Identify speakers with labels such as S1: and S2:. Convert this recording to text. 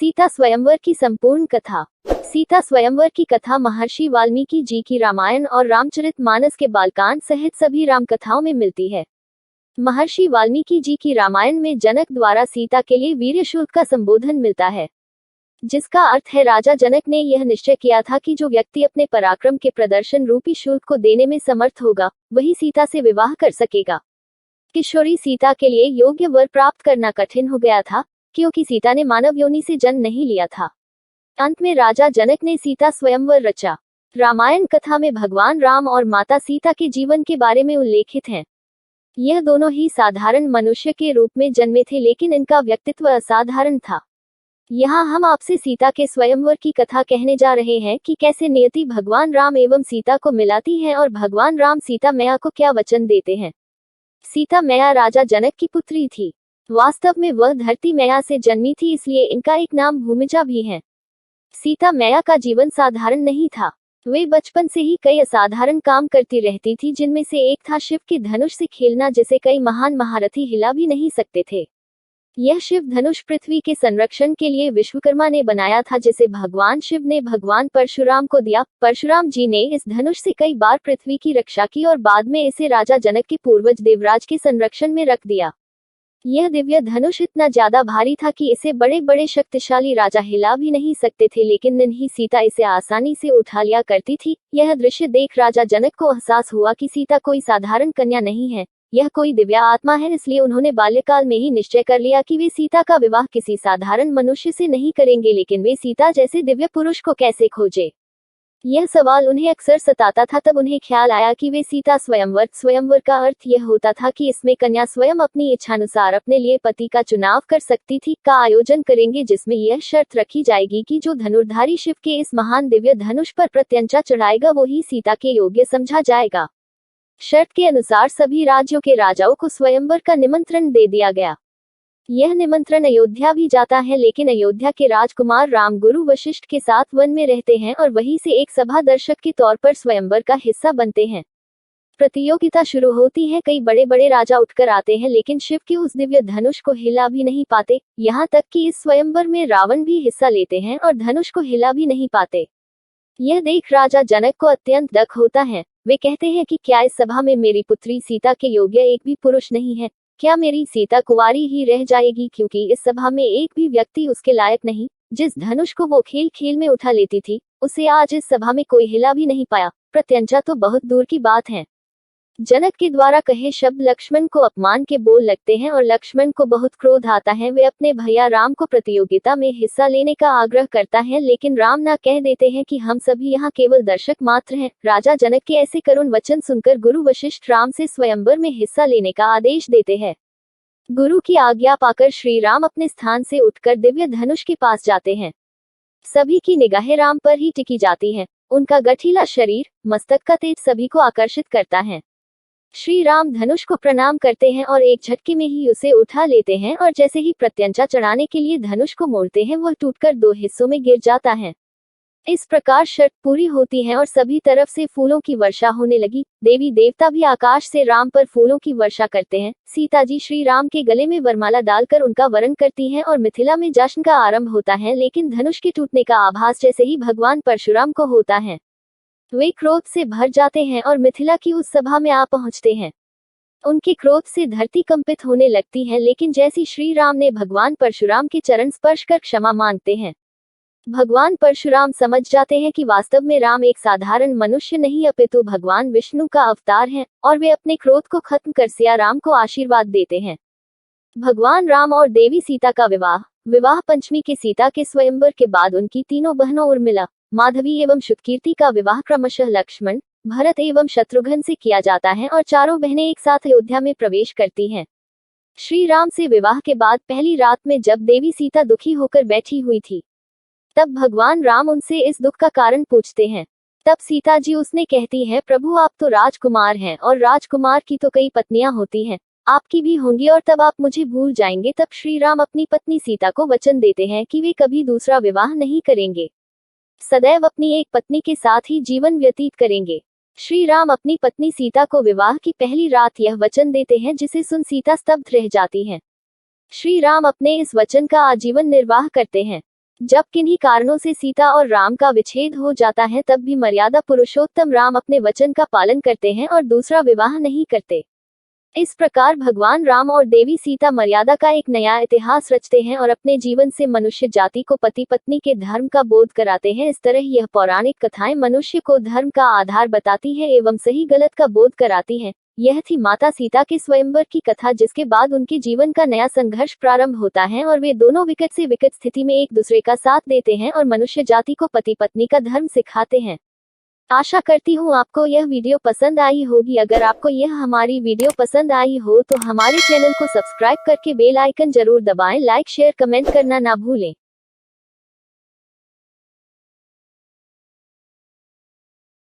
S1: सीता स्वयंवर की संपूर्ण कथा। सीता स्वयंवर की कथा महर्षि वाल्मीकि जी की रामायण और रामचरितमानस के बालकांड सहित सभी राम कथाओं में मिलती है। महर्षि वाल्मीकि जी की रामायण में जनक द्वारा सीता के लिए वीर्य शुल्क का संबोधन मिलता है, जिसका अर्थ है राजा जनक ने यह निश्चय किया था कि जो व्यक्ति अपने पराक्रम के प्रदर्शन रूपी शुल्क को देने में समर्थ होगा, वही सीता से विवाह कर सकेगा। किशोरी सीता के लिए योग्य वर प्राप्त करना कठिन हो गया था, क्योंकि सीता ने मानव योनि से जन्म नहीं लिया था। अंत में राजा जनक ने सीता स्वयंवर रचा। रामायण कथा में भगवान राम और माता सीता के जीवन के बारे में उल्लेखित हैं। यह दोनों ही साधारण मनुष्य के रूप में जन्मे थे, लेकिन इनका व्यक्तित्व असाधारण था। यहाँ हम आपसे सीता के स्वयंवर की कथा कहने जा रहे हैं कि कैसे नियति भगवान राम एवं सीता को मिलाती है और भगवान राम सीता मैया को क्या वचन देते हैं। सीता मैया राजा जनक की पुत्री थी। वास्तव में वह धरती मैया से जन्मी थी, इसलिए इनका एक नाम भूमिजा भी है। सीता मैया का जीवन साधारण नहीं था। वे बचपन से ही कई असाधारण काम करती रहती थी, जिनमें से एक था शिव के धनुष से खेलना, जिसे कई महान महारथी हिला भी नहीं सकते थे। यह शिव धनुष पृथ्वी के संरक्षण के लिए विश्वकर्मा ने बनाया था, जिसे भगवान शिव ने भगवान परशुराम को दिया। परशुराम जी ने इस धनुष से कई बार पृथ्वी की रक्षा की और बाद में इसे राजा जनक के पूर्वज देवराज के संरक्षण में रख दिया। यह दिव्य धनुष इतना ज्यादा भारी था कि इसे बड़े बड़े शक्तिशाली राजा हिला भी नहीं सकते थे, लेकिन नन्ही सीता इसे आसानी से उठा लिया करती थी। यह दृश्य देख राजा जनक को एहसास हुआ कि सीता कोई साधारण कन्या नहीं है, यह कोई दिव्य आत्मा है। इसलिए उन्होंने बाल्यकाल में ही निश्चय कर लिया कि वे सीता का विवाह किसी साधारण मनुष्य से नहीं करेंगे, लेकिन वे सीता जैसे दिव्य पुरुष को कैसे खोजे, यह सवाल उन्हें अक्सर सताता था। तब उन्हें ख्याल आया कि वे सीता स्वयंवर का अर्थ यह होता था कि इसमें कन्या स्वयं अपनी इच्छानुसार अपने लिए पति का चुनाव कर सकती थी, का आयोजन करेंगे, जिसमें यह शर्त रखी जाएगी कि जो धनुर्धारी शिव के इस महान दिव्य धनुष पर प्रत्यंचा चढ़ाएगा वही सीता के योग्य समझा जाएगा। शर्त के अनुसार सभी राज्यों के राजाओं को स्वयंवर का निमंत्रण दे दिया गया। यह निमंत्रण अयोध्या भी जाता है, लेकिन अयोध्या के राजकुमार राम गुरु वशिष्ठ के साथ वन में रहते हैं और वहीं से एक सभा दर्शक के तौर पर स्वयंवर का हिस्सा बनते हैं। प्रतियोगिता शुरू होती है। कई बड़े बड़े राजा उठकर आते हैं, लेकिन शिव के उस दिव्य धनुष को हिला भी नहीं पाते। यहाँ तक कि इस स्वयंवर में रावण भी हिस्सा लेते हैं और धनुष को हिला भी नहीं पाते। यह देख राजा जनक को अत्यंत दुख होता है। वे कहते हैं कि क्या इस सभा में मेरी पुत्री सीता के योग्य एक भी पुरुष नहीं है? क्या मेरी सीता कुंवारी ही रह जाएगी, क्योंकि इस सभा में एक भी व्यक्ति उसके लायक नहीं? जिस धनुष को वो खेल खेल में उठा लेती थी, उसे आज इस सभा में कोई हिला भी नहीं पाया। प्रत्यंचा तो बहुत दूर की बात है। जनक के द्वारा कहे शब्द लक्ष्मण को अपमान के बोल लगते हैं और लक्ष्मण को बहुत क्रोध आता है। वे अपने भैया राम को प्रतियोगिता में हिस्सा लेने का आग्रह करता है, लेकिन राम ना कह देते हैं कि हम सभी यहाँ केवल दर्शक मात्र हैं। राजा जनक के ऐसे करुण वचन सुनकर गुरु वशिष्ठ राम से स्वयंवर में हिस्सा लेने का आदेश देते हैं। गुरु की आज्ञा पाकर श्री राम अपने स्थान से उठकर दिव्य धनुष के पास जाते हैं। सभी की निगाहें राम पर ही टिकी जाती हैं। उनका गठीला शरीर, मस्तक का तेज सभी को आकर्षित करता है। श्री राम धनुष को प्रणाम करते हैं और एक झटके में ही उसे उठा लेते हैं, और जैसे ही प्रत्यंचा चढ़ाने के लिए धनुष को मोड़ते हैं, वह टूटकर दो हिस्सों में गिर जाता है। इस प्रकार शर्त पूरी होती है और सभी तरफ से फूलों की वर्षा होने लगी। देवी देवता भी आकाश से राम पर फूलों की वर्षा करते हैं। सीता जी श्री राम के गले में वरमाला डालकर उनका वरण करती हैं और मिथिला में जश्न का आरंभ होता है। लेकिन धनुष के टूटने का आभास जैसे ही भगवान परशुराम को होता है, वे क्रोध से भर जाते हैं और मिथिला की उस सभा में आ पहुंचते हैं। उनके क्रोध से धरती कंपित होने लगती है, लेकिन जैसी श्री राम ने भगवान परशुराम के चरण स्पर्श कर क्षमा मांगते हैं, भगवान परशुराम समझ जाते हैं कि वास्तव में राम एक साधारण मनुष्य नहीं अपितु भगवान विष्णु का अवतार है, और वे अपने क्रोध को खत्म कर सिया राम को आशीर्वाद देते हैं। भगवान राम और देवी सीता का विवाह पंचमी के सीता के स्वयंवर के बाद उनकी तीनों बहनों उर्मिला, माधवी एवं शुतकीर्ति का विवाह क्रमशः लक्ष्मण, भरत एवं शत्रुघ्न से किया जाता है और चारों बहनें एक साथ अयोध्या में प्रवेश करती हैं। श्री राम से विवाह के बाद पहली रात में जब देवी सीता दुखी होकर बैठी हुई थी, तब भगवान राम उनसे इस दुख का कारण पूछते हैं। तब सीता जी उसने कहती है, प्रभु आप तो राजकुमार हैं और राजकुमार की तो कई पत्नियां होती हैं, आपकी भी होंगी और तब आप मुझे भूल जाएंगे। तब श्री राम अपनी पत्नी सीता को वचन देते हैं कि वे कभी दूसरा विवाह नहीं करेंगे, सदैव अपनी एक पत्नी के साथ ही जीवन व्यतीत करेंगे। श्री राम अपनी पत्नी सीता को विवाह की पहली रात यह वचन देते हैं, जिसे सुन सीता स्तब्ध रह जाती हैं। श्री राम अपने इस वचन का आजीवन निर्वाह करते हैं। जब किन्हीं कारणों से सीता और राम का विच्छेद हो जाता है तब भी मर्यादा पुरुषोत्तम राम अपने वचन का पालन करते हैं और दूसरा विवाह नहीं करते। इस प्रकार भगवान राम और देवी सीता मर्यादा का एक नया इतिहास रचते हैं और अपने जीवन से मनुष्य जाति को पति पत्नी के धर्म का बोध कराते हैं। इस तरह यह पौराणिक कथाएं मनुष्य को धर्म का आधार बताती है एवं सही गलत का बोध कराती हैं। यह थी माता सीता के स्वयंवर की कथा, जिसके बाद उनके जीवन का नया संघर्ष प्रारंभ होता है और वे दोनों विकट से विकट स्थिति में एक दूसरे का साथ देते हैं और मनुष्य जाति को पति पत्नी का धर्म सिखाते हैं। आशा करती हूँ आपको यह वीडियो पसंद आई होगी। अगर आपको यह हमारी वीडियो पसंद आई हो तो हमारे चैनल को सब्सक्राइब करके बेल आइकन जरूर दबाएं। लाइक शेयर कमेंट करना ना भूलें।